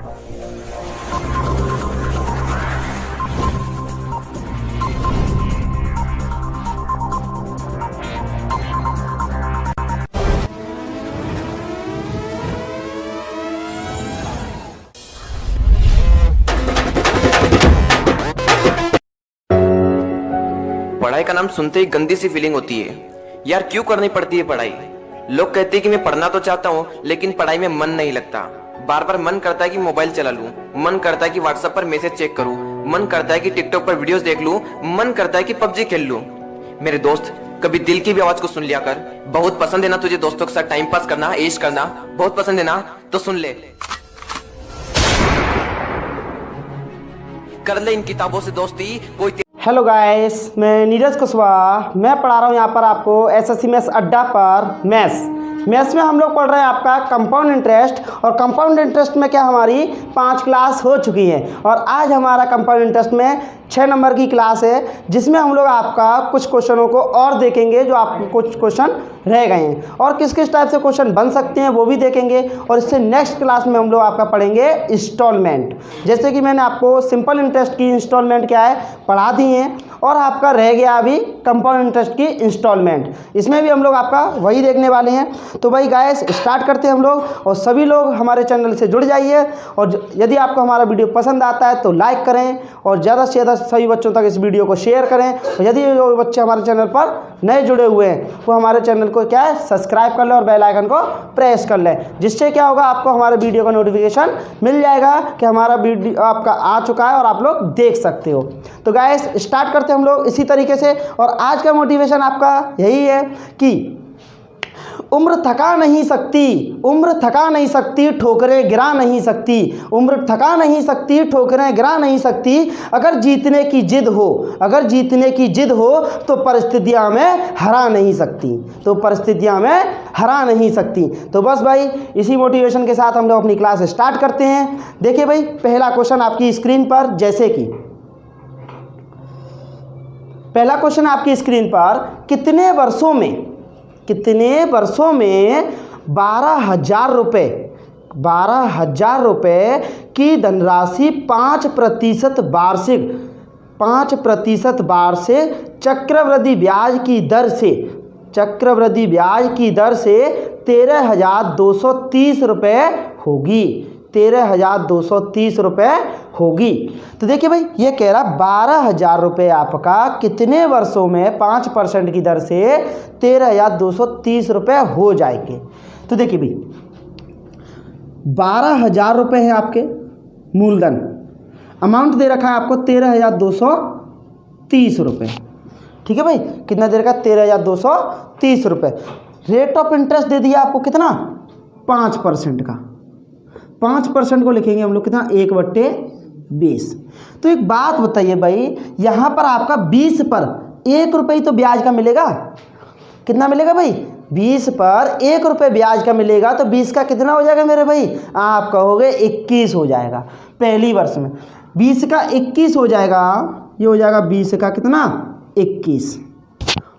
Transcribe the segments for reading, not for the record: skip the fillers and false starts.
पढ़ाई का नाम सुनते ही गंदी सी फीलिंग होती है यार, क्यों करनी पड़ती है पढ़ाई। लोग कहते हैं कि मैं पढ़ना तो चाहता हूँ लेकिन पढ़ाई में मन नहीं लगता। बार बार मन करता है कि मोबाइल चला लूं, मन करता है कि व्हाट्सएप पर मैसेज चेक करूं, मन करता है कि टिकटॉक पर वीडियोस देख लूं, मन करता है कि पबजी खेल लूं। मेरे दोस्त, कभी दिल की भी आवाज को सुन लिया कर। बहुत पसंद है ना तुझे दोस्तों के साथ टाइम पास करना, ऐश करना, बहुत पसंद है ना, तो सुन ले, कर ले इन किताबों से दोस्ती। कोई हेलो गाइस, मैं नीरज कुशवाहा, मैं पढ़ा रहा हूँ यहाँ पर आपको एसएससी मैथ्स अड्डा पर मैथ्स में हम लोग पढ़ रहे हैं आपका कंपाउंड इंटरेस्ट। और कंपाउंड इंटरेस्ट में क्या हमारी 5 क्लास हो चुकी है और आज हमारा कंपाउंड इंटरेस्ट में 6 नंबर की क्लास है, जिसमें हम लोग आपका कुछ क्वेश्चनों को और देखेंगे जो आपको कुछ क्वेश्चन रह गए हैं और किस किस टाइप से क्वेश्चन बन सकते हैं वो भी देखेंगे। और इससे नेक्स्ट क्लास में हम लोग आपका पढ़ेंगे इंस्टॉलमेंट। जैसे कि मैंने आपको सिंपल इंटरेस्ट की इंस्टॉलमेंट क्या है पढ़ा दी है और आपका रह गया अभी कंपाउंड इंटरेस्ट की इंस्टॉलमेंट, इसमें भी हम लोग आपका वही देखने वाले हैं। तो भाई गाइस स्टार्ट करते हैं हम लोग, और सभी लोग हमारे चैनल से जुड़ जाइए। और यदि आपको हमारा वीडियो पसंद आता है तो लाइक करें और ज़्यादा से ज़्यादा सभी बच्चों तक इस वीडियो को शेयर करें। और यदि जो बच्चे हमारे चैनल पर नए जुड़े हुए हैं वो हमारे चैनल को क्या है सब्सक्राइब कर लें और बेल आइकन को प्रेस कर लें, जिससे क्या होगा आपको हमारे वीडियो का नोटिफिकेशन मिल जाएगा कि हमारा वीडियो आपका आ चुका है और आप लोग देख सकते हो। तो गाइस स्टार्ट करते हैं हम लोग इसी तरीके से। और आज का मोटिवेशन आपका यही है कि उम्र थका नहीं सकती, उम्र थका नहीं सकती, ठोकरें गिरा नहीं सकती, उम्र थका नहीं सकती, ठोकरें गिरा नहीं सकती। अगर जीतने की जिद हो, अगर जीतने की जिद हो तो परिस्थितियां में हरा नहीं सकती, तो परिस्थितियां में हरा नहीं सकती। तो बस भाई इसी मोटिवेशन के साथ हम लोग अपनी क्लास स्टार्ट करते हैं। देखिए भाई पहला क्वेश्चन आपकी स्क्रीन पर, जैसे कि पहला क्वेश्चन आपकी स्क्रीन पर, कितने वर्षों में 12,000 रुपये 12,000 रुपये की धनराशि 5% वार्षिक चक्रवृद्धि ब्याज की दर से 13,230 रुपये होगी, 13,230 रुपये होगी। तो देखिए भाई ये कह रहा 12,000 रुपये आपका कितने वर्षों में 5% की दर से 13,230 रुपये हो जाएंगे। तो देखिए भाई 12,000 रुपये है आपके मूलधन, अमाउंट दे रखा है आपको 13,230 रुपये, ठीक है भाई। कितना दे रखा है 13,230 रुपये। रेट ऑफ इंटरेस्ट दे दिया आपको कितना 5% का, 5% को लिखेंगे हम लोग कितना 1/20। तो एक बात बताइए भाई, यहाँ पर आपका 20 पर 1 रुपये तो ब्याज का मिलेगा। कितना मिलेगा भाई 20 पर 1 रुपये ब्याज का मिलेगा। तो 20 का कितना हो जाएगा मेरे भाई, आप कहोगे 21 हो जाएगा। पहली वर्ष में 20 का 21 हो जाएगा, ये हो जाएगा 20 का कितना 21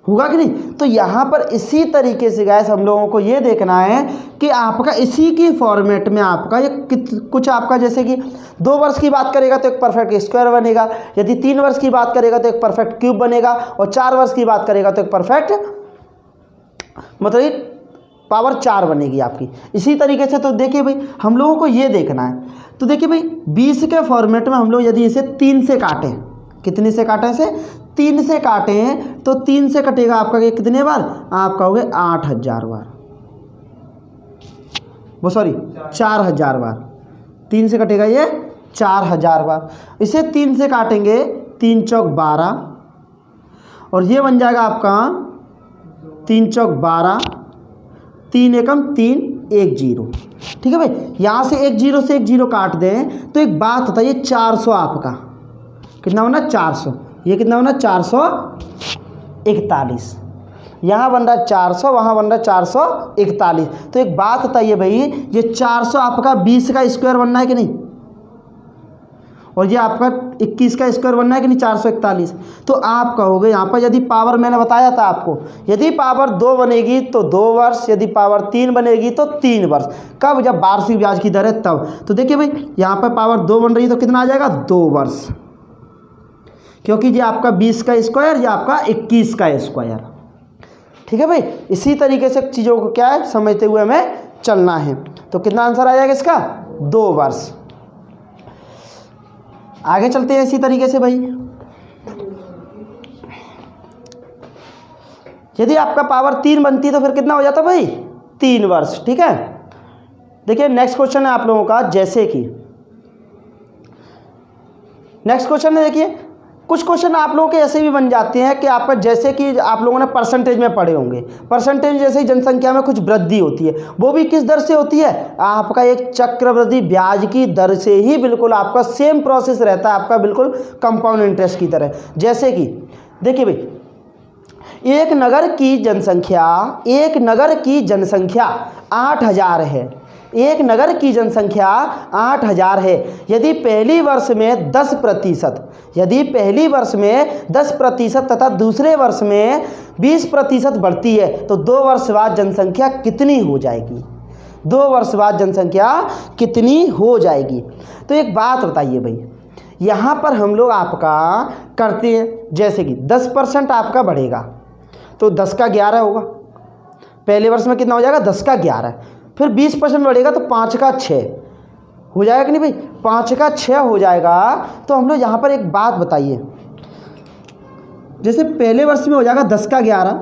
होगा कि नहीं। तो यहाँ पर इसी तरीके से गाइस हम लोगों को ये देखना है कि आपका इसी की फॉर्मेट में आपका ये कुछ आपका, जैसे कि 2 वर्ष की बात करेगा तो एक परफेक्ट स्क्वायर बनेगा, यदि 3 वर्ष की बात करेगा तो एक परफेक्ट क्यूब बनेगा, और 4 वर्ष की बात करेगा तो एक परफेक्ट मतलब पावर 4 बनेगी आपकी। इसी तरीके से तो देखिए भाई हम लोगों को ये देखना है। तो देखिए भाई 20 के फॉर्मेट में हम लोग यदि इसे 3 से काटें, कितने से काटें, इसे 3 से काटें तो 3 से कटेगा आपका कितने बार, आप कहोगे 8,000 बार, वो सॉरी 4,000 बार। 3 से कटेगा ये 4,000 बार। इसे 3 से काटेंगे 3 चौक 12 और ये बन जाएगा आपका 3 चौक 12, 3 एकम 3, 1 0, ठीक है भाई। यहाँ से 1 0 से 1 0 काट दें तो एक बात बताइए 400 आपका कितना होना 400, ये कितना होना 441। यहाँ बन रहा 400, वहाँ बन रहा 441। तो एक बात बताइए भाई, ये 400 आपका 20 का स्क्वायर बनना है कि नहीं, और ये आपका 21 का स्क्वायर बनना है कि नहीं 441। तो आप कहोगे यहाँ पर यदि पावर मैंने बताया था आपको, यदि पावर 2 बनेगी तो 2 वर्ष, यदि पावर 3 बनेगी तो 3 वर्ष। कब? जब वार्षिक ब्याज की दर है तब। तो देखिए भाई यहाँ पर पावर 2 बन रही है तो कितना आ जाएगा 2 वर्ष, क्योंकि ये आपका 20 का स्क्वायर, ये आपका 21 का स्क्वायर। ठीक है भाई, इसी तरीके से चीज़ों को क्या है समझते हुए हमें चलना है। तो कितना आंसर आ जाएगा इसका 2 वर्ष। आगे चलते हैं इसी तरीके से भाई। यदि आपका पावर 3 बनती तो फिर कितना हो जाता भाई 3 वर्ष। ठीक है, देखिए नेक्स्ट क्वेश्चन है आप लोगों का, जैसे कि नेक्स्ट क्वेश्चन है, देखिए कुछ क्वेश्चन आप लोगों के ऐसे भी बन जाते हैं कि आपका जैसे कि आप लोगों ने परसेंटेज में पढ़े होंगे, परसेंटेज जैसे ही जनसंख्या में कुछ वृद्धि होती है, वो भी किस दर से होती है? आपका एक चक्रवृद्धि ब्याज की दर से ही, बिल्कुल आपका सेम प्रोसेस रहता है आपका, बिल्कुल कंपाउंड इंटरेस्ट की तरह। जैसे कि देखिए भाई, एक नगर की जनसंख्या 8000 है, एक नगर की जनसंख्या 8000 है। यदि पहली वर्ष में 10% तथा दूसरे वर्ष में 20% बढ़ती है तो 2 वर्ष बाद जनसंख्या कितनी हो जाएगी? 2 वर्ष बाद जनसंख्या कितनी हो जाएगी? तो एक बात बताइए भाई, यहाँ पर हम लोग आपका करते हैं जैसे कि 10% आपका बढ़ेगा तो 10 का 11 होगा। पहले वर्ष में कितना हो जाएगा 10 का 11। फिर 20% बढ़ेगा तो 5 का 6 हो जाएगा कि नहीं भाई? 5 का 6 हो जाएगा। तो हम लोग यहाँ पर एक बात बताइए, जैसे पहले वर्ष में हो जाएगा 10 का 11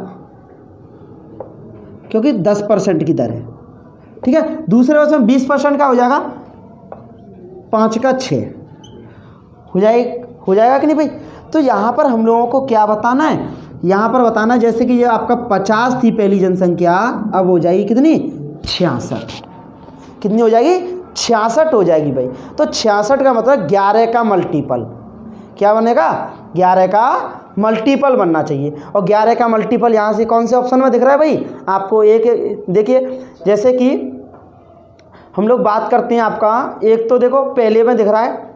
क्योंकि 10% की दर है। ठीक है, दूसरे वर्ष में 20% का हो जाएगा 5 का 6 हो जाएगा कि नहीं भाई? तो यहाँ पर हम लोगों को क्या बताना है? यहाँ पर बताना जैसे कि ये आपका 50 थी पहली जनसंख्या, अब हो जाएगी कितनी 66। कितनी हो जाएगी 66 हो जाएगी भाई। तो 66 का मतलब 11 का मल्टीपल क्या बनेगा? 11 का मल्टीपल बनना चाहिए। और 11 का मल्टीपल यहाँ से कौन से ऑप्शन में दिख रहा है भाई आपको? एक देखिए, जैसे कि हम लोग बात करते हैं आपका, एक तो देखो पहले में दिख रहा है,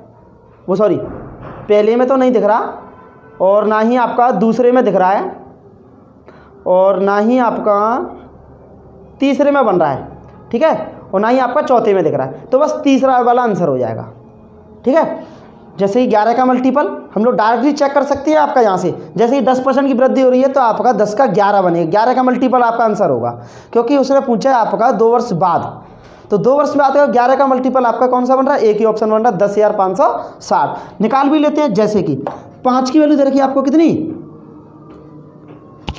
वो सॉरी पहले में तो नहीं दिख रहा, और ना ही आपका दूसरे में दिख रहा है, और ना ही आपका तीसरे में बन रहा है। ठीक है, और ना ही आपका चौथे में दिख रहा है। तो बस तीसरा वाला आंसर हो जाएगा। ठीक है, जैसे ही 11 का मल्टीपल हम लोग डायरेक्टली चेक कर सकते हैं आपका यहाँ से, जैसे ही 10% की वृद्धि हो रही है तो आपका 10 का 11 बनेगा, 11 का मल्टीपल आपका आंसर होगा, क्योंकि उसने पूछा है आपका 2 वर्ष बाद। तो 2 वर्ष बाद 11 का मल्टीपल आपका कौन सा बन रहा है? एक ही ऑप्शन बन रहा है 10,560। निकाल भी लेते हैं, जैसे कि 5 की वैल्यू दे रखी है आपको कितनी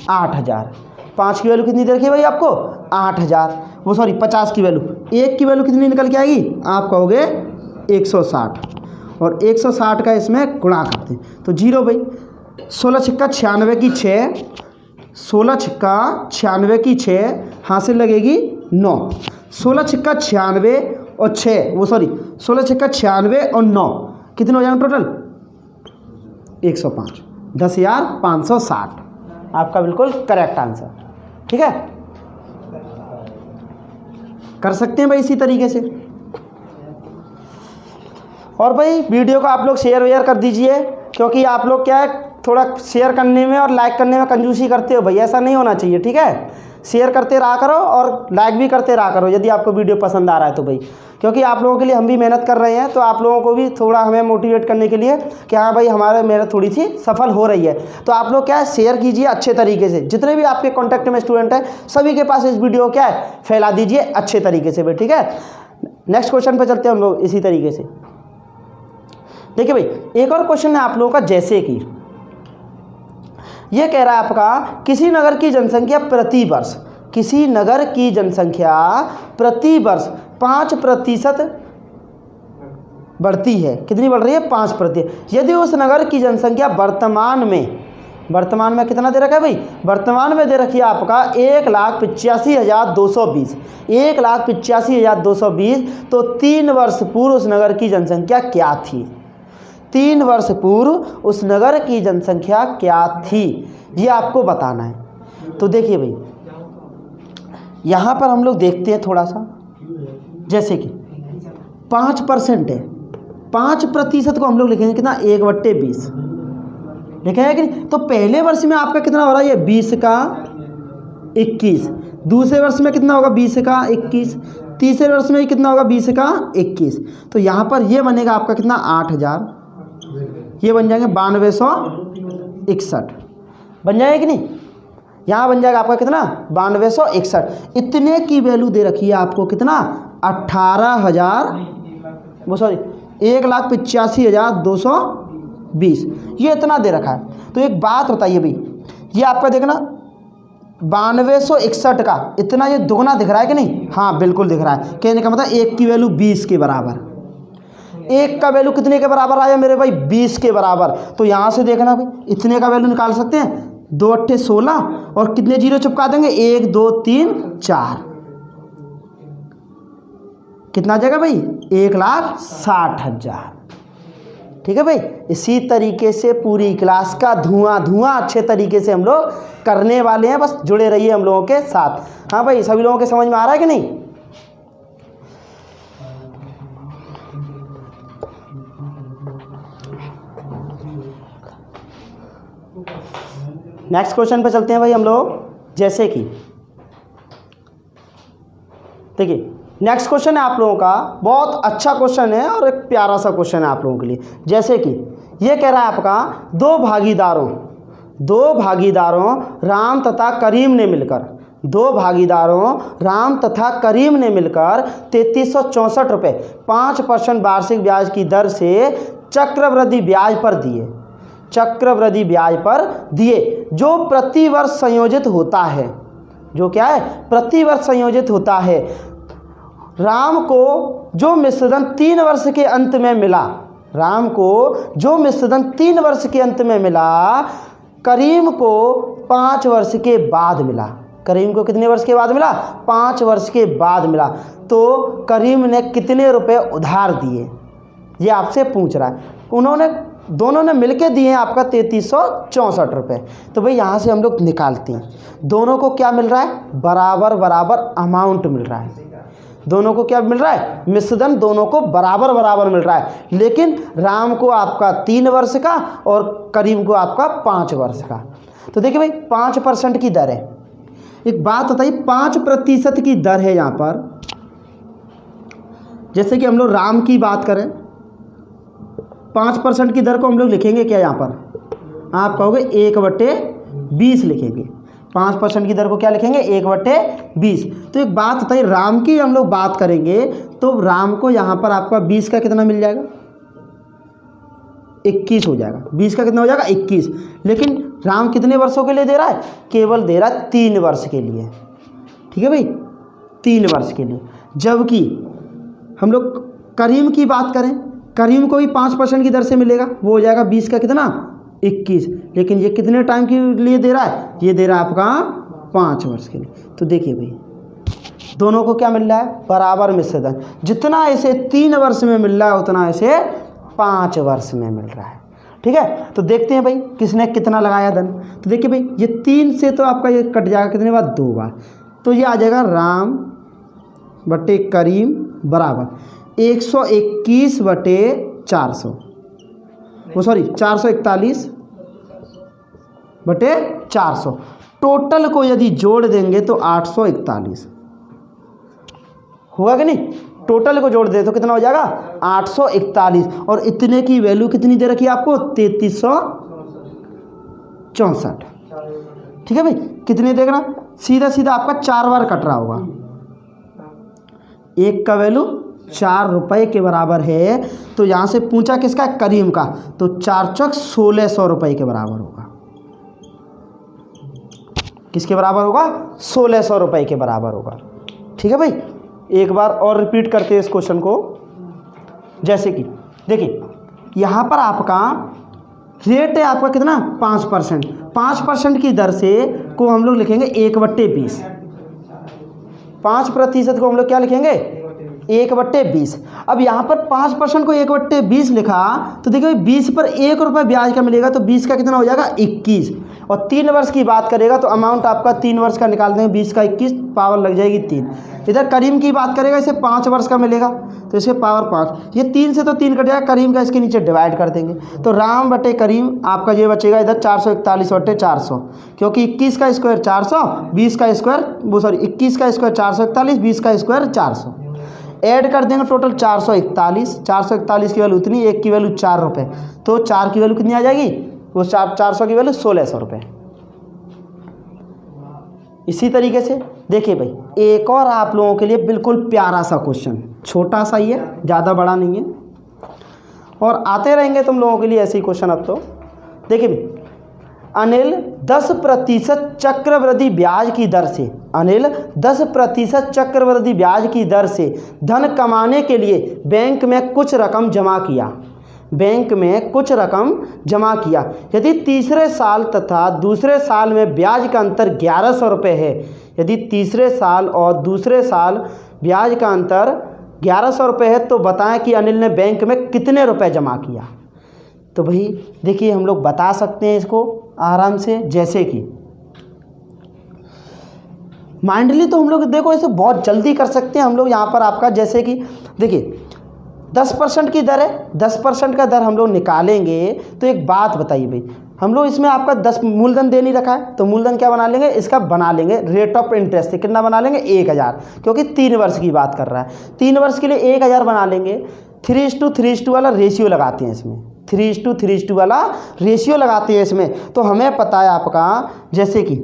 8000। 5 की वैल्यू कितनी दे रखी है भाई आपको 8000, वो सॉरी 50 की वैल्यू, 1 की वैल्यू कितनी निकल के आएगी? आप कहोगे 160, और 160 का इसमें गुणा करते हैं तो 0 भाई। 16 छक्का 96 की 6, 16 छक्का 96 की 6 हासिल लगेगी 9। 16 छक्का 96 और 6, वो सॉरी 16 छक्का 96 और 9 कितने हो जाएंगे टोटल? 105, 10,560 आपका बिल्कुल करेक्ट आंसर। ठीक है, कर सकते हैं भाई इसी तरीके से। और भाई वीडियो को आप लोग शेयर कर दीजिए, क्योंकि आप लोग क्या है थोड़ा शेयर करने में और लाइक करने में कंजूसी करते हो भाई, ऐसा नहीं होना चाहिए। ठीक है, शेयर करते रहा करो और लाइक भी करते रहा करो यदि आपको वीडियो पसंद आ रहा है तो भाई, क्योंकि आप लोगों के लिए हम भी मेहनत कर रहे हैं, तो आप लोगों को भी थोड़ा हमें मोटिवेट करने के लिए कि हाँ भाई हमारा मेहनत थोड़ी सी सफल हो रही है। तो आप लोग क्या है शेयर कीजिए अच्छे तरीके से, जितने भी आपके कॉन्टैक्ट में स्टूडेंट हैं सभी के पास इस वीडियो को क्या है फैला दीजिए अच्छे तरीके से भाई। ठीक है, नेक्स्ट क्वेश्चन पर चलते हैं हम लोग इसी तरीके से। देखिए भाई, एक और क्वेश्चन है आप लोगों का, जैसे कि ये कह रहा है आपका किसी नगर की जनसंख्या प्रति वर्ष, किसी नगर की जनसंख्या प्रति वर्ष 5% बढ़ती है। कितनी बढ़ रही है? 5%। यदि उस नगर की जनसंख्या वर्तमान में कितना दे रखा है भाई? वर्तमान में दे रखी है आपका 1,85,220, 1,85,220। तो 3 वर्ष पूर्व उस नगर की जनसंख्या क्या थी? 3 वर्ष पूर्व उस नगर की जनसंख्या क्या थी, ये आपको बताना है। तो देखिए भाई, यहाँ पर हम लोग देखते हैं थोड़ा सा, जैसे कि 5% है, 5% को हम लोग लिखेंगे कितना, 1/20 लिखा है कि नहीं। तो पहले वर्ष में आपका कितना हो रहा है, ये 20 का 21, दूसरे वर्ष में कितना होगा 20 का 21, तीसरे वर्ष में कितना होगा 20 का 21। तो यहाँ पर ये बनेगा आपका कितना 8000, ये बन जाएंगे 9261 बन जाएगा कि नहीं। यहाँ बन जाएगा आपका कितना 9261। इतने की वैल्यू दे रखी है आपको कितना 1,85,220, ये इतना दे रखा है। तो एक बात बताइए भाई, ये आपका देखना 9261 का इतना ये दुगना दिख रहा है कि नहीं, हाँ बिल्कुल दिख रहा है। कहने का मतलब 1 की वैल्यू 20 के बराबर, 1 का वैल्यू कितने के बराबर आया मेरे भाई 20 के बराबर। तो यहाँ से देखना भाई इतने का वैल्यू निकाल सकते हैं, 2 8 16 और कितने जीरो चिपका देंगे 1 2 3 4, कितना आ जाएगा भाई 1,60,000। ठीक है भाई। इसी तरीके से पूरी क्लास का धुआं अच्छे तरीके से हम लोग करने वाले हैं, बस जुड़े रहिए हम लोगों के साथ। हाँ भाई, सभी लोगों के समझ में आ रहा है कि नहीं। नेक्स्ट क्वेश्चन पे चलते हैं भाई हम लोग। जैसे कि देखिए नेक्स्ट क्वेश्चन है आप लोगों का, बहुत अच्छा क्वेश्चन है और एक प्यारा सा क्वेश्चन है आप लोगों के लिए। जैसे कि ये कह रहा है आपका दो भागीदारों राम तथा करीम ने मिलकर 3364 रुपये 5% वार्षिक ब्याज की दर से चक्रवृद्धि ब्याज पर दिए, जो प्रतिवर्ष संयोजित होता है, जो क्या है प्रतिवर्ष संयोजित होता है। राम को जो मिश्रधन 3 वर्ष के अंत में मिला, करीम को 5 वर्ष के बाद मिला। करीम को कितने वर्ष के बाद मिला, 5 वर्ष के बाद मिला। तो करीम ने कितने रुपए उधार दिए, ये आपसे पूछ रहा है। दोनों ने मिलके दिए हैं आपका 3364 रुपये। तो भाई यहाँ से हम लोग निकालते हैं, दोनों को क्या मिल रहा है, बराबर अमाउंट मिल रहा है। दोनों को क्या मिल रहा है, मिश्रधन दोनों को बराबर मिल रहा है। लेकिन राम को आपका 3 वर्ष का और करीम को आपका 5 वर्ष का। तो देखिए भाई 5% की दर है। एक बात बताइए, 5% की दर है यहाँ पर। जैसे कि हम लोग राम की बात करें, 5% की दर को हम लोग लिखेंगे क्या यहाँ पर, आप कहोगे 1/20 लिखेंगे। 5% की दर को क्या लिखेंगे 1/20। तो एक बात बताइए, राम की हम लोग बात करेंगे तो राम को यहाँ पर आपका 20 का कितना मिल जाएगा, 21 हो जाएगा। 20 का कितना हो जाएगा 21। लेकिन राम कितने वर्षों के लिए दे रहा है, केवल दे रहा है 3 वर्ष के लिए। ठीक है भाई, 3 वर्ष के लिए। जबकि हम लोग करीम की बात करें, करीम को भी 5% की दर से मिलेगा, वो हो जाएगा 20 का कितना 21। लेकिन ये कितने टाइम के लिए दे रहा है, ये दे रहा है आपका 5 वर्ष के लिए। तो देखिए भाई दोनों को क्या मिल रहा है, बराबर मिश्रधन। जितना इसे 3 वर्ष में मिल रहा है उतना इसे 5 वर्ष में मिल रहा है। ठीक है, तो देखते हैं भाई किसने कितना लगाया धन। तो देखिए भाई ये 3 से तो आपका ये कट जाएगा कितने बार, 2 बार। तो ये आ जाएगा राम बटे करीम बराबर 121/400, वो सॉरी 441/400। टोटल को यदि जोड़ देंगे तो 841 होगा कि नहीं। टोटल को जोड़ दे तो कितना हो जाएगा 841। और इतने की वैल्यू कितनी दे रखी है आपको 3364। ठीक है भाई, कितने देखना, सीधा सीधा आपका 4 बार कट रहा होगा। 1 का वैल्यू 4 रुपये के बराबर है। तो यहाँ से पूछा किसका, करीम का, तो 4 चौक 1600 रुपये के बराबर होगा। किसके बराबर होगा, 1600 रुपये के बराबर होगा। ठीक है भाई, एक बार और रिपीट करते हैं इस क्वेश्चन को। जैसे कि देखिए यहाँ पर आपका रेट है आपका कितना 5%। 5% की दर से को हम लोग लिखेंगे 1/20। 5% को हम लोग क्या लिखेंगे 1/20। अब यहाँ पर 5% को 1/20 लिखा तो देखिए 20 पर 1 रुपये ब्याज का मिलेगा, तो 20 का कितना हो जाएगा 21। और 3 वर्ष की बात करेगा तो अमाउंट आपका 3 वर्ष का निकाल देंगे, 20 का 21 पावर लग जाएगी 3। इधर करीम की बात करेगा, इसे 5 वर्ष का मिलेगा तो इसे पावर 5, ये 3 से तो 3 कट जाएगा, करीम का इसके नीचे डिवाइड कर देंगे तो राम बटे करीम आपका ये बचेगा इधर 441/400, क्योंकि 21 का स्क्वायर 400, 20 का स्क्वायर 21 का स्क्वायर 441, 20 का स्क्वायर 400, ऐड कर देंगे टोटल 441 की वैल्यू उतनी, 1 की वैल्यू 4 रुपये, तो 4 की वैल्यू कितनी आ जाएगी, वो 400 की वैल्यू 1600 रुपये। इसी तरीके से देखिए भाई एक और आप लोगों के लिए बिल्कुल प्यारा सा क्वेश्चन, छोटा सा ही है, ज़्यादा बड़ा नहीं है, और आते रहेंगे तुम लोगों के लिए ऐसे ही क्वेश्चन। अब तो देखिए भाई, अनिल 10% चक्रवृद्धि ब्याज की दर से, अनिल 10% चक्रवृद्धि ब्याज की दर से धन कमाने के लिए बैंक में कुछ रकम जमा किया, बैंक में कुछ रकम जमा किया। यदि तीसरे साल तथा दूसरे साल में ब्याज का अंतर 1100 रुपये है, यदि तीसरे साल और दूसरे साल ब्याज का अंतर 1100 रुपये है, तो बताएं कि अनिल ने बैंक में कितने रुपए जमा किया। तो भाई देखिए हम लोग बता सकते हैं इसको आराम से, जैसे कि माइंडली तो हम लोग देखो इसे बहुत जल्दी कर सकते हैं हम लोग। यहाँ पर आपका जैसे कि देखिए 10% की दर है, 10% का दर हम लोग निकालेंगे, तो एक बात बताइए भाई, हम लोग इसमें आपका 10 मूलधन दे नहीं रखा है, तो मूलधन क्या बना लेंगे, इसका बना लेंगे रेट ऑफ इंटरेस्ट, कितना बना लेंगे 1000, क्योंकि 3 वर्ष की बात कर रहा है, 3 वर्ष के लिए 1000 बना लेंगे। 3:3 वाला रेशियो लगाते हैं इसमें, 3:3 वाला रेशियो लगाते हैं इसमें, तो हमें पता है आपका जैसे कि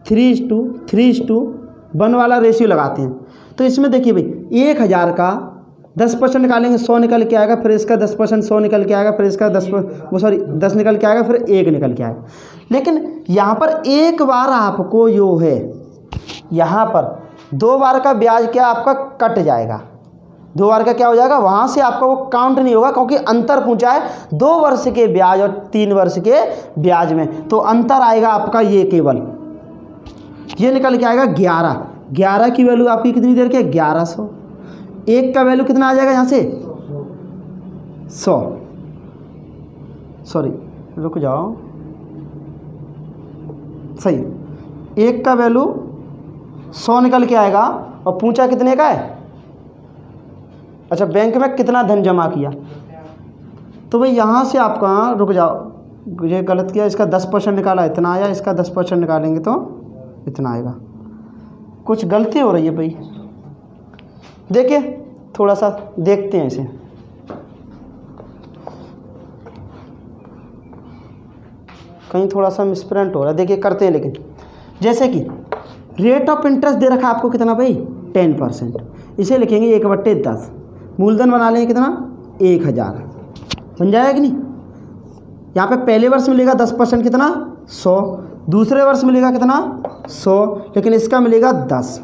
3:1 वाला रेशियो लगाते हैं। तो इसमें देखिए भाई 1000 का 10% निकालेंगे, 100 निकल के आएगा, फिर इसका 10% 100 निकल के आएगा, फिर इसका 10 निकल के आएगा, फिर 1 निकल के आएगा। लेकिन यहाँ पर एक बार आपको जो है यहाँ पर 2 बार का ब्याज क्या आपका कट जाएगा, 2 बार का क्या हो जाएगा, वहाँ से आपका वो काउंट नहीं होगा, क्योंकि अंतर पूछा है 2 वर्ष के ब्याज और 3 वर्ष के ब्याज में, तो अंतर आएगा आपका ये केवल ये निकल के आएगा 11 की वैल्यू आपकी कितनी देर की है 1100। 1 का वैल्यू कितना आ जाएगा यहाँ से 100, सॉरी रुक जाओ, सही 1 का वैल्यू 100 निकल के आएगा, और पूछा कितने का है, अच्छा बैंक में कितना धन जमा किया। तो भाई यहाँ से आपका रुक जाओ, ये गलत किया, इसका 10% निकाला इतना आया, इसका 10% निकालेंगे तो इतना आएगा, कुछ गलती हो रही है भाई। देखिए थोड़ा सा देखते हैं इसे, कहीं थोड़ा सा मिसप्रिंट हो रहा है, देखिए करते हैं। लेकिन जैसे कि रेट ऑफ इंटरेस्ट दे रखा है आपको कितना भाई 10%, इसे लिखेंगे 1/10, मूलधन बना लेंगे कितना 1000, बन जाएगा कि नहीं। यहाँ पे पहले वर्ष मिलेगा 10% कितना 100, दूसरे वर्ष मिलेगा कितना 100, लेकिन इसका मिलेगा 10।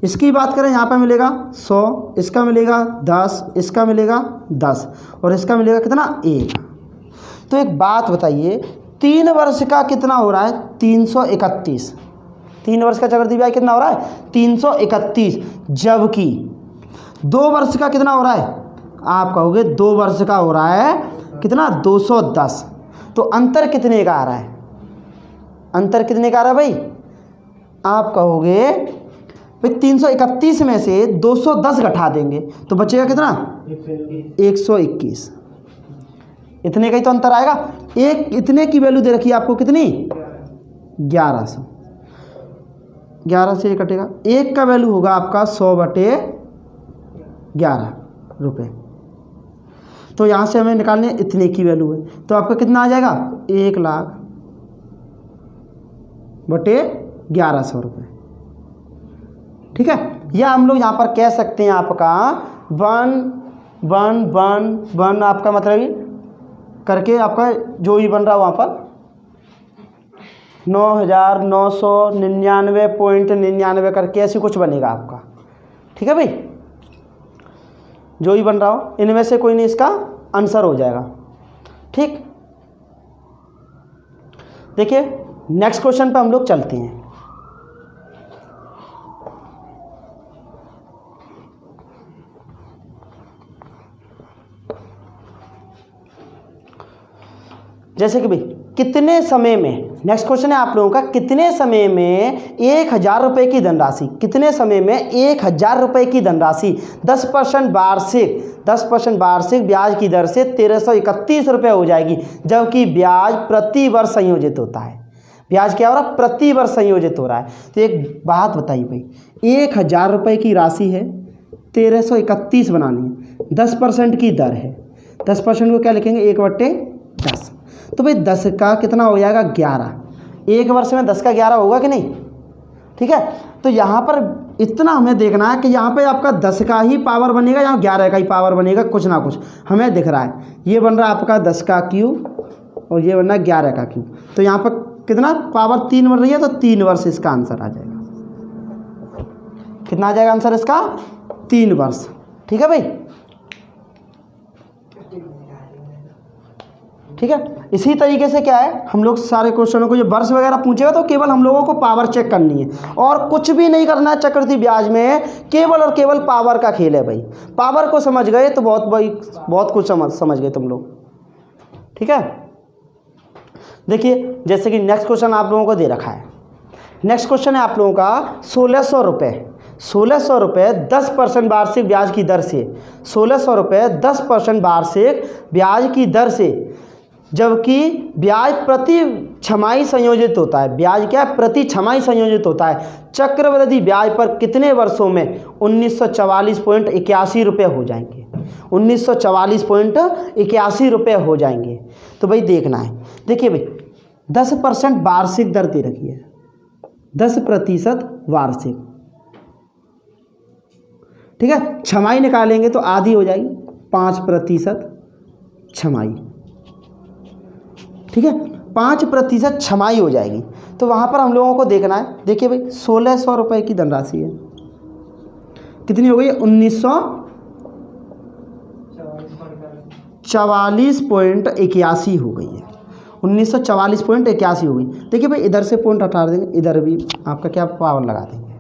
इसकी बात करें यहाँ पे मिलेगा 100, इसका मिलेगा 10, इसका मिलेगा 10, और इसका मिलेगा कितना 1। तो एक बात बताइए 3 वर्ष का कितना हो रहा है 331, 3 वर्ष का चक्रवृद्धि ब्याज कितना हो रहा है 331, जबकि 2 वर्ष का कितना हो रहा है, आप कहोगे 2 वर्ष का हो रहा है कितना 210। तो अंतर कितने का आ रहा है, अंतर कितने का आ रहा है भाई, आप कहोगे भाई 331 में से 210 घटा देंगे तो बचेगा कितना 121, इतने का ही तो अंतर आएगा। एक इतने की वैल्यू दे रखी है आपको कितनी 1100, 11 से ये कटेगा, 1 का वैल्यू होगा आपका 100/11 रुपये। तो यहाँ से हमें निकालने इतने की वैल्यू है, तो आपका कितना आ जाएगा 1,00,000/1100 रुपये, ठीक है। या हम लोग यहाँ पर कह सकते हैं आपका 1,1,1,1 आपका मतलब ही करके आपका जो ही बन रहा है वहाँ पर 9,999.99 करके ऐसे कुछ बनेगा आपका, ठीक है भाई। जो ही बन रहा हो इनमें से कोई नहीं इसका आंसर हो जाएगा, ठीक। देखिए नेक्स्ट क्वेश्चन पे हम लोग चलते हैं। जैसे कि भाई कितने समय में, नेक्स्ट क्वेश्चन है आप लोगों का, कितने समय में 1,000 रुपये की धनराशि, कितने समय में 1,000 रुपये की धनराशि 10% वार्षिक ब्याज की दर से 1,331 रुपये हो जाएगी, जबकि ब्याज प्रति वर्ष संयोजित होता है। ब्याज क्या हो रहा है? प्रति वर्ष संयोजित हो रहा है। तो एक बात बताइए भाई, 1,000 रुपये की राशि है, 1,331 बनानी है, 10% की दर है, 10% को क्या लिखेंगे? 1/10। तो भाई 10 का कितना हो जाएगा? 11। एक वर्ष में 10 का 11 होगा कि नहीं? ठीक है, तो यहाँ पर इतना हमें देखना है कि यहाँ पे आपका 10 का ही पावर बनेगा या 11 का ही पावर बनेगा, कुछ ना कुछ हमें दिख रहा है। ये बन रहा है आपका 10 का क्यूब और ये बन रहा है 11 का क्यूब। तो यहाँ पर कितना पावर 3 बन रही है, तो 3 वर्ष इसका आंसर आ जाएगा। कितना आ जाएगा आंसर इसका? 3 वर्ष। ठीक है भाई, ठीक है। इसी तरीके से क्या है, हम लोग सारे क्वेश्चनों को जो वर्ष वगैरह पूछेगा तो केवल हम लोगों को पावर चेक करनी है और कुछ भी नहीं करना है। चक्रवृद्धि ब्याज में केवल और केवल पावर का खेल है भाई। पावर को समझ गए तो बहुत कुछ समझ गए तुम लोग। ठीक है, देखिए जैसे कि नेक्स्ट क्वेश्चन आप लोगों को दे रखा है। नेक्स्ट क्वेश्चन है आप लोगों का 1,600 रुपये। 1,600 रुपये 10% वार्षिक ब्याज की दर से, 1,600 रुपये 10% वार्षिक ब्याज की दर से, जबकि ब्याज प्रति छमाही संयोजित होता है। ब्याज क्या है? प्रति छमाही संयोजित होता है। चक्रवृद्धि ब्याज पर कितने वर्षों में 1944.81 रुपये हो जाएंगे? 1944.81 रुपये हो जाएंगे। तो भाई देखना है, देखिए भाई 10% वार्षिक दर दे रखी है, 10% वार्षिक। ठीक है, छमाही निकालेंगे तो आधी हो जाएगी, 5% छमाही। ठीक है, 5% छमाही हो जाएगी। तो वहाँ पर हम लोगों को देखना है, देखिए भाई 1,600 रुपये की धनराशि है, कितनी हो गई? 1944.81 हो गई है, 1944.81 हो गई। देखिए भाई इधर से पॉइंट हटा देंगे, इधर भी आपका क्या पावर लगा देंगे।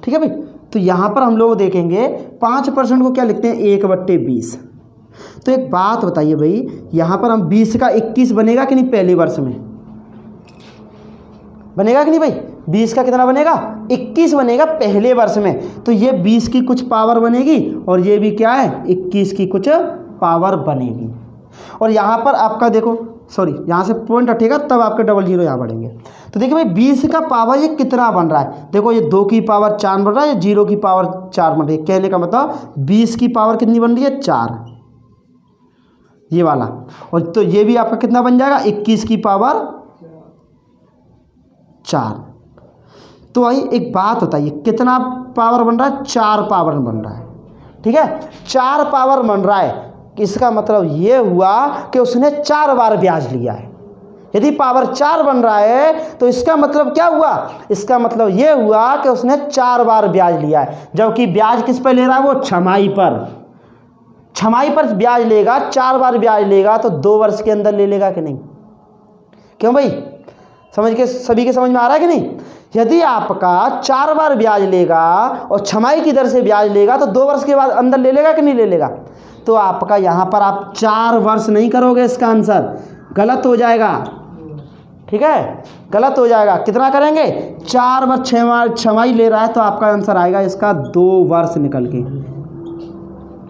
ठीक है भाई, तो यहाँ पर हम लोग देखेंगे 5% को क्या लिखते हैं? 1/20। तो एक बात बताइए भाई, यहाँ पर हम 20 का 21 बनेगा कि नहीं? पहले वर्ष में बनेगा कि नहीं भाई? 20 का कितना बनेगा? 21 बनेगा पहले वर्ष में। तो ये 20 की कुछ पावर बनेगी और ये भी क्या है? 21 की कुछ पावर बनेगी। और यहाँ पर आपका देखो, सॉरी यहाँ से पॉइंट हटेगा तब आपके 00 यहाँ बढ़ेंगे। तो देखिए भाई 20 का पावर ये कितना बन रहा है? देखो ये 2 की पावर 4 बन रहा है, ये 0 की पावर 4 बन रही है। कहने का मतलब 20 की पावर कितनी बन रही है? 4, ये वाला। और तो ये भी आपका कितना बन जाएगा? 21 की पावर 4। तो भाई एक बात बताइए, कितना पावर बन रहा है? 4 पावर बन रहा है। ठीक है, 4 पावर बन रहा है। इसका मतलब ये हुआ कि उसने 4 बार ब्याज लिया है। यदि पावर 4 बन रहा है तो इसका मतलब क्या हुआ? इसका मतलब ये हुआ कि उसने 4 बार ब्याज लिया है। जबकि ब्याज किस पर ले रहा है? वो छमाही पर। छमाही पर ब्याज लेगा, 4 बार ब्याज लेगा तो 2 वर्ष के अंदर ले लेगा कि नहीं? क्यों भाई, समझ के सभी के समझ में आ रहा है कि नहीं? यदि आपका 4 बार ब्याज लेगा और छमाही की दर से ब्याज लेगा तो 2 वर्ष के बाद अंदर ले लेगा कि नहीं ले लेगा? तो आपका यहाँ पर आप 4 वर्ष नहीं करोगे, इसका आंसर गलत हो जाएगा। ठीक है, गलत हो जाएगा। कितना करेंगे? 4 वर्ष छमाही ले रहा है तो आपका आंसर आएगा इसका 2 वर्ष निकल के,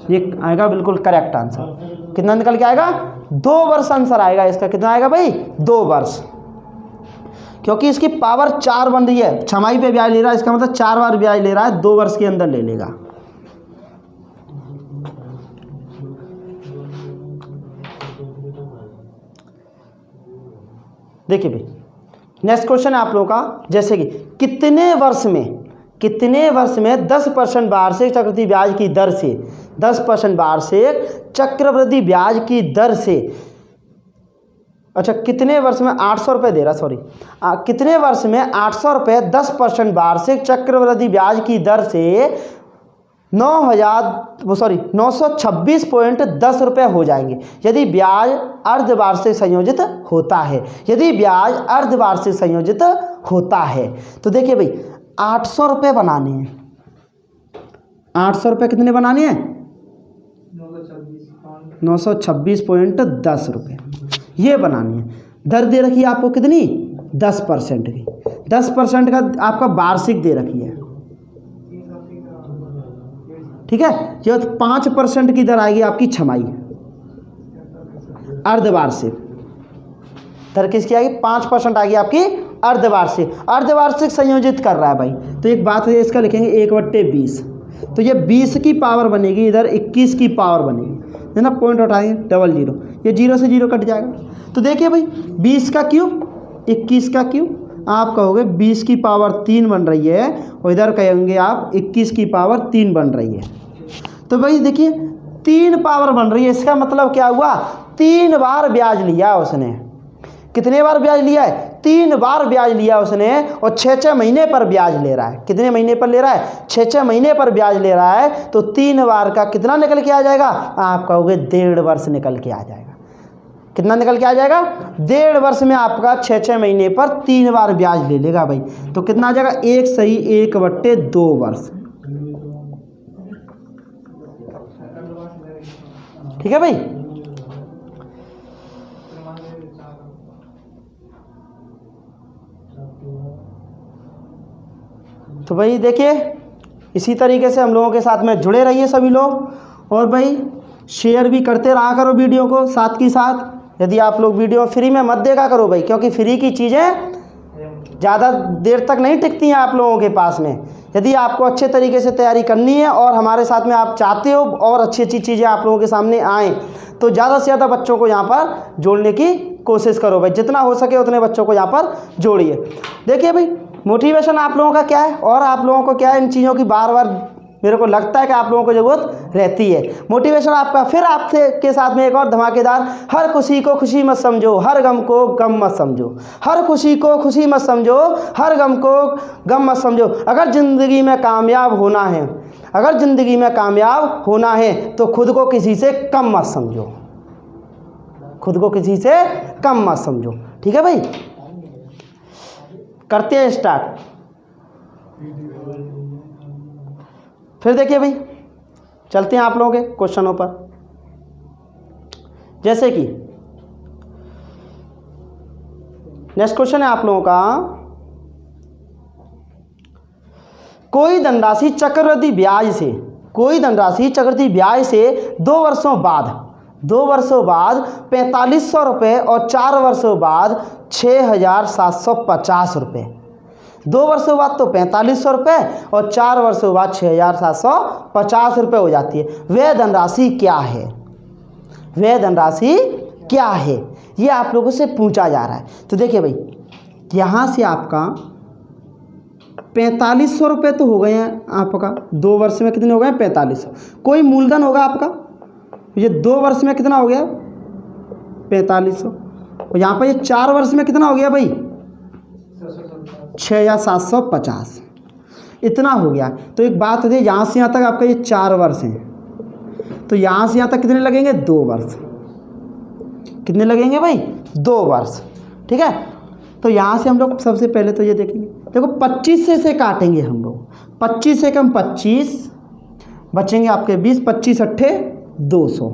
ये आएगा बिल्कुल करेक्ट आंसर। कितना निकल के आएगा? 2 वर्ष आंसर आएगा इसका। कितना आएगा भाई? 2 वर्ष, क्योंकि इसकी पावर 4 बन रही है, छमाही पे ब्याज ले रहा है, इसका मतलब 4 बार ब्याज ले रहा है, 2 वर्ष के अंदर ले लेगा। देखिए भाई नेक्स्ट क्वेश्चन है आप लोगों का, जैसे कि कितने वर्ष में 10% वार्षिक चक्रवृद्धि ब्याज की दर से, 10% वार्षिक चक्रवृद्धि ब्याज की दर से, अच्छा कितने वर्ष में 800 रुपये दे रहा, सॉरी कितने वर्ष में 800 रुपये 10% वार्षिक चक्रवृद्धि ब्याज की दर से 926.10 रुपये हो जाएंगे यदि ब्याज अर्धवार्षिक संयोजित होता है। यदि ब्याज अर्धवार्षिक संयोजित होता है तो देखिए भाई 800 रुपये बनाने हैं। 800 रुपये कितने बनाने हैं? 926.10 रुपये ये बनानी है। दर दे रखी है आपको कितनी, 10% की। 10% का आपका वार्षिक दे रखी है, ठीक है। ये 5% की दर आएगी आपकी छमाही, अर्धवार्षिक दर किसकी आएगी, 5% आएगी आपकी अर्धवार्षिक। अर्धवार्षिक संयोजित कर रहा है भाई, तो एक बात है इसका लिखेंगे 1/20, तो ये 20 की पावर बनेगी, इधर 21 की पावर बनेगी, है ना। पॉइंट उठाएंगे 00, ये 0 से 0 कट जाएगा। तो देखिए भाई 20 का क्यूब 21 का क्यूब, आप कहोगे 20 की पावर 3 बन रही है, और इधर कहेंगे आप 21 की पावर 3 बन रही है। तो भाई देखिए 3 पावर बन रही है, इसका मतलब क्या हुआ, 3 बार ब्याज लिया उसने। कितने बार ब्याज लिया है, 3 बार ब्याज लिया उसने, और 6-6 महीने पर ब्याज ले रहा है। कितने महीने पर ले रहा है, 6-6 महीने पर ब्याज ले रहा है। तो 3 बार का कितना निकल के आ जाएगा, आप कहोगे 1.5 वर्ष निकल के आ जाएगा। कितना निकल के आ जाएगा, 1.5 वर्ष में आपका 6-6 महीने पर 3 बार ब्याज ले लेगा भाई। तो कितना आ जाएगा, 1 सही 1/2 वर्ष, ठीक है भाई। तो भाई देखिए इसी तरीके से हम लोगों के साथ में जुड़े रहिए सभी लोग, और भाई शेयर भी करते रहा करो वीडियो को साथ की साथ। यदि आप लोग वीडियो फ्री में मत देखा करो भाई, क्योंकि फ्री की चीज़ें ज़्यादा देर तक नहीं टिकती हैं आप लोगों के पास में। यदि आपको अच्छे तरीके से तैयारी करनी है और हमारे साथ में आप चाहते हो और अच्छी अच्छी चीज़ें आप लोगों के सामने आएँ, तो ज़्यादा से ज़्यादा बच्चों को यहाँ पर जोड़ने की कोशिश करो भाई, जितना हो सके उतने बच्चों को यहाँ पर जोड़िए। देखिए भाई मोटिवेशन आप लोगों का क्या है, और आप लोगों को क्या है, इन चीज़ों की बार बार मेरे को लगता है कि आप लोगों को ज़रूरत रहती है। मोटिवेशन आपका फिर आपसे के साथ में एक और धमाकेदार, हर खुशी को खुशी मत समझो, हर गम को गम मत समझो। हर खुशी को खुशी मत समझो, हर गम को गम मत समझो। अगर ज़िंदगी में कामयाब होना है, अगर ज़िंदगी में कामयाब होना है तो खुद को किसी से कम मत समझो, खुद को किसी से कम मत समझो, ठीक है भाई। करते हैं स्टार्ट। फिर देखिए भाई चलते हैं आप लोगों के क्वेश्चनों पर। जैसे कि नेक्स्ट क्वेश्चन है आप लोगों का, कोई धनराशि चक्रवृद्धि ब्याज से, कोई धनराशि चक्रवृद्धि ब्याज से 2 वर्षों बाद 4500 रुपये और 4 वर्षों बाद 6750 रुपये। 2 वर्षों बाद तो 4500 रुपये और 4 वर्षों बाद 6750 रुपये हो जाती है। वह धनराशि क्या है, वह धनराशि क्या है, ये आप लोगों से पूछा जा रहा है। तो देखिए भाई यहाँ से आपका 4500 रुपये तो हो गए हैं आपका, 2 वर्ष में कितने हो गए 4500। कोई मूलधन होगा आपका, ये 2 वर्ष में कितना हो गया 4500, और यहाँ पर ये 4 वर्ष में कितना हो गया भाई 6750, इतना हो गया। तो एक बात है, यहाँ से यहाँ तक आपका ये 4 वर्ष हैं, तो यहाँ से यहाँ तक कितने लगेंगे 2 वर्ष। कितने लगेंगे भाई 2 वर्ष, ठीक है। तो यहाँ से हम लोग सबसे पहले तो ये देखेंगे, देखो 25 से काटेंगे हम लोग, 25 से कम 25 बचेंगे आपके 20, 25 अट्ठे 200,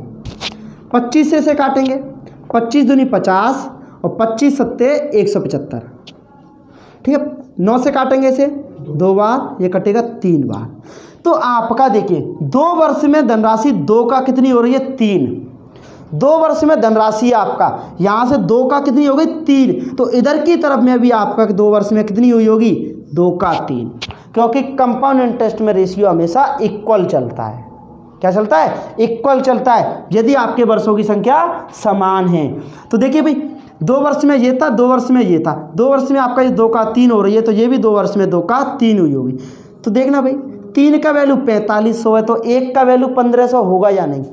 25 से काटेंगे, 25 दूनी 50 और 25 सत्ते 175, ठीक है। 9 से काटेंगे इसे 2 बार, ये कटेगा 3 बार। तो आपका देखिए 2 वर्ष में धनराशि 2 का कितनी हो रही है 3, 2 वर्ष में धनराशि आपका यहाँ से 2 का कितनी हो गई 3, तो इधर की तरफ में भी आपका 2 वर्ष में कितनी हुई होगी 2 का 3, क्योंकि कंपाउंड इंटरेस्ट में रेशियो हमेशा इक्वल चलता है। क्या चलता है, इक्वल चलता है, यदि आपके वर्षों की संख्या समान है। तो देखिए भाई 2 वर्ष में ये था, 2 वर्ष में ये था, 2 वर्ष में आपका ये 2 का 3 हो रही है, तो ये भी 2 वर्ष में 2 का 3 हुई होगी। तो देखना भाई 3 का वैल्यू 4500 है, तो 1 का वैल्यू 1500 होगा या नहीं।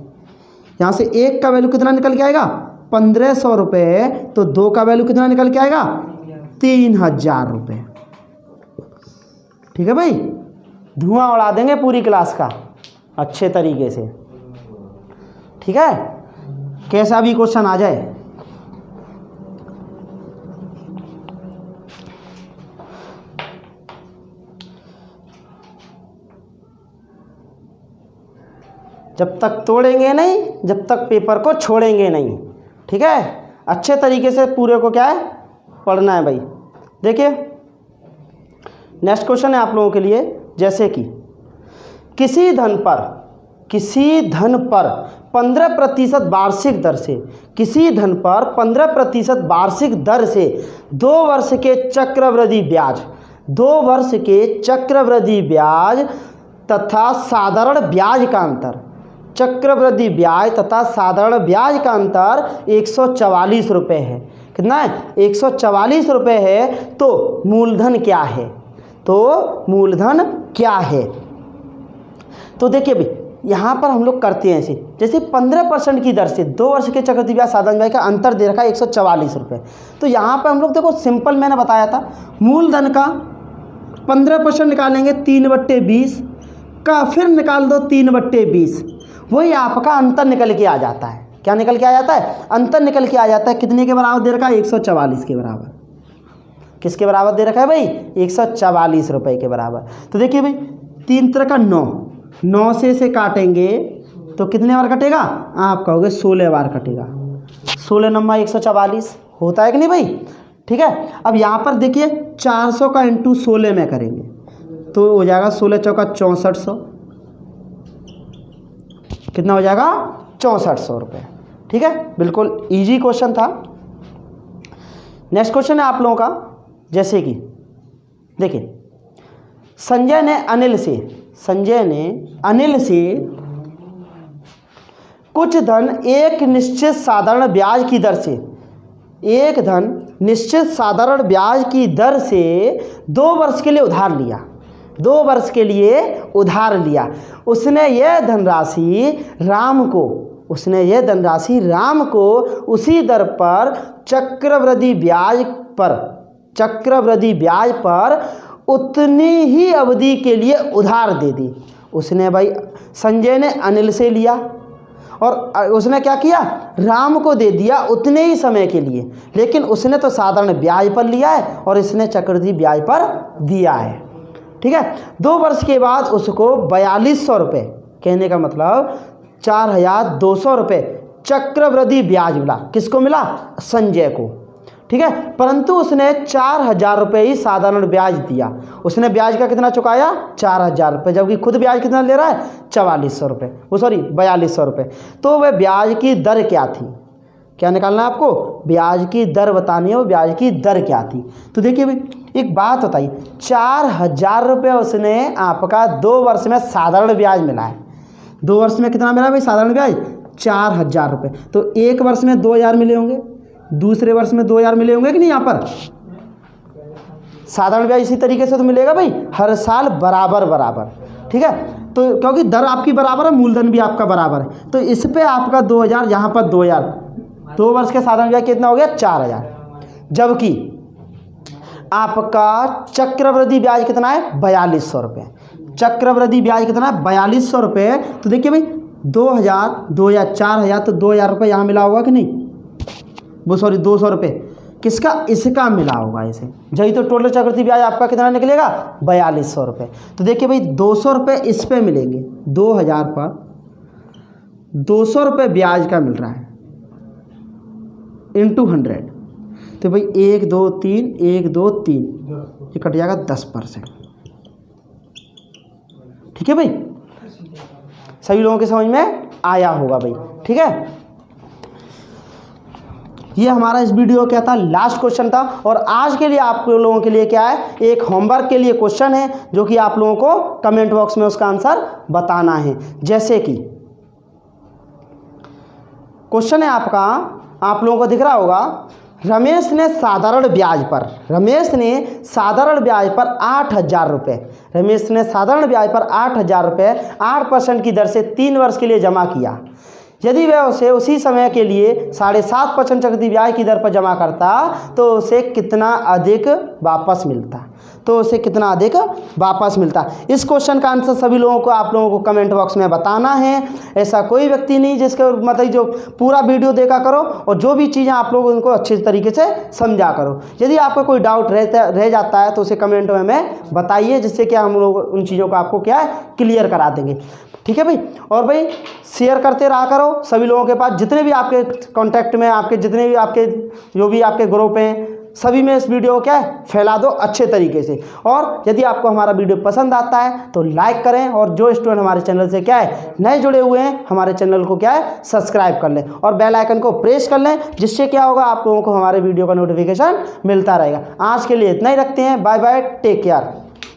यहाँ से 1 का वैल्यू कितना निकल के आएगा 1500 रुपये, तो 2 का वैल्यू कितना निकल के आएगा 3000 रुपये, ठीक है भाई। धुआं उड़ा देंगे पूरी क्लास का अच्छे तरीके से, ठीक है, कैसा भी क्वेश्चन आ जाए। जब तक तोड़ेंगे नहीं, जब तक पेपर को छोड़ेंगे नहीं, ठीक है। अच्छे तरीके से पूरे को क्या है पढ़ना है भाई। देखिए नेक्स्ट क्वेश्चन है आप लोगों के लिए, जैसे कि किसी धन पर 15% वार्षिक दर से, किसी धन पर 15% वार्षिक दर से 2 वर्ष के चक्रवृद्धि ब्याज, 2 वर्ष के चक्रवृद्धि ब्याज तथा साधारण ब्याज का अंतर, चक्रवृद्धि ब्याज तथा साधारण ब्याज का अंतर 144 रुपये है। कितना है? 144 रुपये है। तो मूलधन क्या है? तो मूलधन क्या है? तो देखिए भाई यहाँ पर हम लोग करते हैं ऐसे, जैसे 15% की दर से 2 वर्ष के चक्रवृद्धि ब्याज साधारण ब्याज का अंतर दे रखा है 144 रुपये। तो यहाँ पर हम लोग देखो सिंपल मैंने बताया था, मूलधन का 15% निकालेंगे 3/20 का, फिर निकाल दो 3/20, वही आपका अंतर निकल के आ जाता है। क्या निकल के आ जाता है? अंतर निकल के आ जाता है। कितने के बराबर दे रखा है? 144 के बराबर। किसके बराबर दे रखा है भाई? 144 रुपये के बराबर। तो देखिए भाई 3 तरह का 9 से काटेंगे तो कितने बार कटेगा? आप कहोगे 16 बार कटेगा। 16 नंबर 144 होता है कि नहीं भाई? ठीक है। अब यहाँ पर देखिए 400 का इंटू 16 में करेंगे तो हो जाएगा 16 चौका 6400। कितना हो जाएगा? 6400 रुपये। ठीक है, बिल्कुल इजी क्वेश्चन था। नेक्स्ट क्वेश्चन है आप लोगों का, जैसे कि देखिए संजय ने अनिल से कुछ धन एक निश्चित साधारण ब्याज की दर से, एक धन निश्चित साधारण ब्याज की दर से 2 वर्ष के लिए उधार लिया, 2 वर्ष के लिए उधार लिया। उसने यह धनराशि राम को उसी दर पर चक्रवृद्धि ब्याज पर उतनी ही अवधि के लिए उधार दे दी। उसने भाई संजय ने अनिल से लिया और उसने क्या किया? राम को दे दिया उतने ही समय के लिए, लेकिन उसने तो साधारण ब्याज पर लिया है और इसने चक्रवृद्धि ब्याज पर दिया है। ठीक है। 2 वर्ष के बाद उसको 4200 रुपये, कहने का मतलब 4200 रुपये चक्रवृद्धि ब्याज मिला। किसको मिला? संजय को। ठीक है। परंतु उसने 4000 रुपये ही साधारण ब्याज दिया। उसने ब्याज का कितना चुकाया? 4000 रुपये, जबकि खुद ब्याज कितना ले रहा है? 4400 रुपये, 4200 रुपये। तो वह ब्याज की दर क्या थी? क्या निकालना है आपको? ब्याज की दर बतानी है। वो ब्याज की दर क्या थी? तो देखिए भाई एक बात बताइए, 4000 रुपये उसने आपका 2 वर्ष में साधारण ब्याज मिला है। 2 वर्ष में कितना मिला भाई साधारण ब्याज? 4000 रुपये। तो 1 वर्ष में 2000 मिले होंगे, दूसरे वर्ष में 2000 मिले होंगे कि नहीं? यहाँ पर साधारण ब्याज इसी तरीके से तो मिलेगा भाई, हर साल बराबर। ठीक है। तो क्योंकि दर आपकी बराबर है, मूलधन भी आपका बराबर है, तो इस पे आपका 2000, यहाँ पर 2000, 2 वर्ष के साधारण ब्याज कितना हो गया? 4000। जबकि आपका चक्रवृद्धि ब्याज कितना है? 4200 रुपये। चक्रवृद्धि ब्याज कितना है? 4200 रुपये। तो देखिए भाई 2000, 4000, तो 2000 रुपये यहाँ मिला होगा कि नहीं? 200 रुपये किसका? इसका मिला होगा इसे। यही तो टोटल चक्रवृद्धि ब्याज आपका कितना निकलेगा? 4200 रुपये। तो देखिए भाई 200 रुपये इस पे मिलेंगे, 2000 पर 200 रुपये ब्याज का मिल रहा है इंटू 100। तो भाई 1 2 3 1 2 3 ये कट जाएगा 10%। ठीक है भाई, सभी लोगों के समझ में आया होगा भाई। ठीक है, ये हमारा इस वीडियो क्या था? लास्ट क्वेश्चन था। और आज के लिए आप लोगों के लिए क्या है? एक होमवर्क के लिए क्वेश्चन है जो कि आप लोगों को कमेंट बॉक्स में उसका आंसर बताना है। जैसे कि क्वेश्चन है आपका, आप लोगों को दिख रहा होगा, रमेश ने साधारण ब्याज पर 8000 रुपये, रमेश ने साधारण ब्याज पर 8000 रुपये 8% की दर से 3 वर्ष के लिए जमा किया। यदि वह उसे उसी समय के लिए 7.5% चक्रवृद्धि ब्याज की दर पर जमा करता तो उसे कितना अधिक वापस मिलता? इस क्वेश्चन का आंसर सभी लोगों को आप लोगों को कमेंट बॉक्स में बताना है। ऐसा कोई व्यक्ति नहीं जिसके मतलब जो पूरा वीडियो देखा करो और जो भी चीज़ें आप लोग उनको अच्छे तरीके से समझा करो। यदि आपको कोई डाउट रह जाता है तो उसे कमेंट में हमें बताइए, जिससे कि हम लोग उन चीज़ों को आपको क्या है क्लियर करा देंगे। ठीक है भाई। और भाई शेयर करते रहा करो सभी लोगों के पास, जितने भी आपके कांटेक्ट में आपके जितने भी आपके जो भी आपके ग्रुप हैं सभी में इस वीडियो को क्या है फैला दो अच्छे तरीके से। और यदि आपको हमारा वीडियो पसंद आता है तो लाइक करें, और जो स्टूडेंट हमारे चैनल से क्या है नए जुड़े हुए हैं हमारे चैनल को क्या है सब्सक्राइब कर लें और बेल आइकन को प्रेस कर लें, जिससे क्या होगा आप लोगों को हमारे वीडियो का नोटिफिकेशन मिलता रहेगा। आज के लिए इतना ही रखते हैं, बाय बाय, टेक केयर।